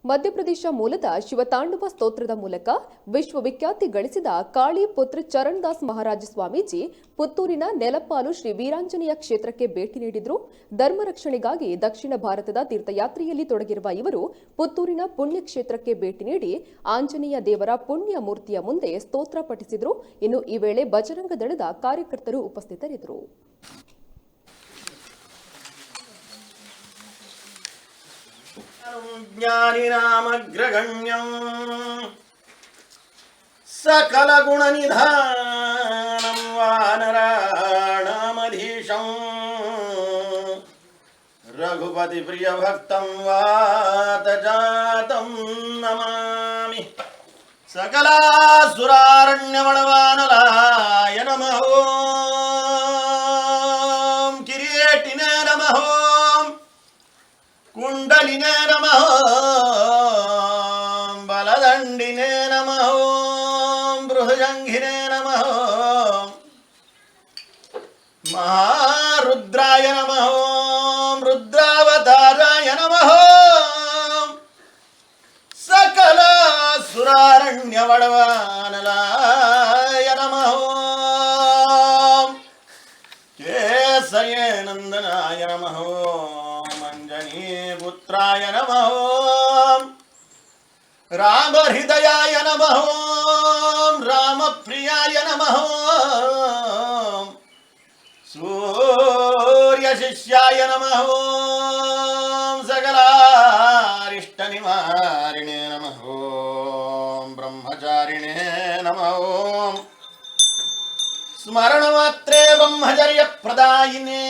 ಮಧ್ಯಪ್ರದೇಶ ಮೂಲದ ಶಿವತಾಂಡವ ಸ್ತೋತ್ರದ ಮೂಲಕ ವಿಶ್ವವಿಖ್ಯಾತಿ ಗಳಿಸಿದ ಕಾಳಿ ಪುತ್ರ ಚರಣ್ ದಾಸ್ ಮಹಾರಾಜ ಸ್ವಾಮೀಜಿ ಪುತ್ತೂರಿನ ನೆಲಪಾಲು ಶ್ರೀ ವೀರಾಂಜನೇಯ ಕ್ಷೇತ್ರಕ್ಕೆ ಭೇಟಿ ನೀಡಿದ್ರು. ಧರ್ಮ ರಕ್ಷಣೆಗಾಗಿ ದಕ್ಷಿಣ ಭಾರತದ ತೀರ್ಥಯಾತ್ರೆಯಲ್ಲಿ ತೊಡಗಿರುವ ಇವರು ಪುತ್ತೂರಿನ ಪುಣ್ಯ ಕ್ಷೇತ್ರಕ್ಕೆ ಭೇಟಿ ನೀಡಿ ಆಂಜನೇಯ ದೇವರ ಪುಣ್ಯ ಮೂರ್ತಿಯ ಮುಂದೆ ಸ್ತೋತ್ರ ಪಠಿಸಿದ್ರು. ಇನ್ನು ಈ ವೇಳೆ ಬಜರಂಗ ದಳದ ಕಾರ್ಯಕರ್ತರು ಉಪಸ್ಥಿತರಿದ್ದರು. ಜ್ಞಾನಿನಾಮಗ್ರಗಣ್ಯಂ ಸಕಲ ಗುಣ ನಿಧಾನಂ ವಾನರಾಣಾಮಧೀಶಂ ರಘುಪತಿ ಪ್ರಿಯ ಭಕ್ತಂ ವಾತಜಾತಂ ನಮಾಮಿ. ಸಕಲಾಸುರಾರಣ್ಯವಣವಾನಲಾಯ ನಮಃ. ಕಿರೀಟಿನೇ ನಮಃ. ಕುಂಡಲಿನೇ ನಮಃ. ಬಲದಂಡಿನೇ ನಮಃ. ಬೃಹಜಂಘಿನೇ ನಮಃ. ಮಹಾರುದ್ರಾಯ ನಮಃ. ರುದ್ರಾವತಾರಾಯ ನಮಃ. ಸಕಲ ಸುರಾರಣ್ಯವಡವಾನಲಾಯ ನಮಃ. ಕೇಸರೇ ನಂದನಾಯ ನಮಃ. ಪುತ್ರಾಯ ನಮಃ. ರಾಮಹೃದಯಾಯ ನಮಃ. ರಾಮಪ್ರಿಯಾಯ ನಮಃ. ಸೂರ್ಯ ಶಿಷ್ಯಾಯ ನಮಃ. ಸಕಲಾರಿಷ್ಟ ನಿವಾರಿಣೇ ನಮಃ. ಬ್ರಹ್ಮಚಾರಿಣೇ ನಮಃ. ಸ್ಮರಣ ಮಾತ್ರೇ ಬ್ರಹ್ಮಚರ್ಯ ಪ್ರದಾಯಿನೇ